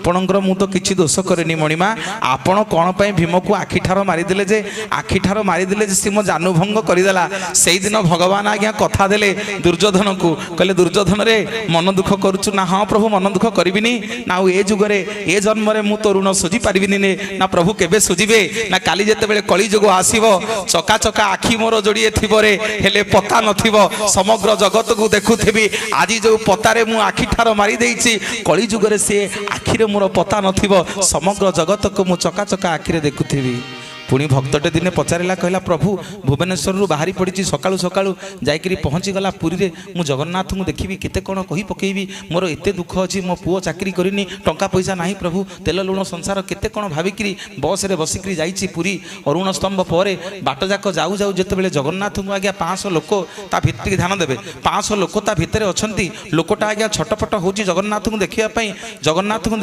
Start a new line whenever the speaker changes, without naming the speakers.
आपणकर मु तो किसी दोष करेनि मणिमा आपण कौन पर भीम को आखिठार मारिदे जे आखिठार मारिदे सी मो जानूभंग करदेला से दिन भगवान आज्ञा कथा देले दुर्योधन को कहले दुर्योधन रे मन दुख करुचु ना हाँ प्रभु मन दुख करिबिनी ना ए जुगरे ए जन्म रे मु तो ऋण सुझी पारिबिनी ने ना प्रभु केबे सुझिबे ना काली जेतेबेले कली जुग आसीबो चका चका आखि मोर जोड़िए थिबो रे हेले पता नथिबो समग्र जगत को देखुथिबी आज जो पतारे मु आखि ठार मारी देइछि कली जुगरे से आखि रे मोर पता नथिबो समग्र जगत को मु चका चका आखि रे देखुथिबी पुणी भक्तटे दिने पचारा कहला प्रभु भुवनेश्वर बाहरी पड़ी सकाळु सकाळु जाइकरी पहुँची गला पुरी रे मु जगन्नाथ को देखी केते कौन कही पकेबी मोर एते दुख अच्छी मो पुओ चाकरी करनी टंका पैसा नहीं प्रभु तेल लुण संसार केते कौन भाविकी बस रे बसिकी जाइछि पुरी अरुण स्तंभ पर बाट जाक जाऊ जाऊ जितेबाला जगन्नाथ को आज्ञा 500 लोक ता भितर ध्यान देवे 500 लोक ता भितर अच्छा लोकटा आज्ञा छटपट होची जगन्नाथ को देखिया जगन्नाथ को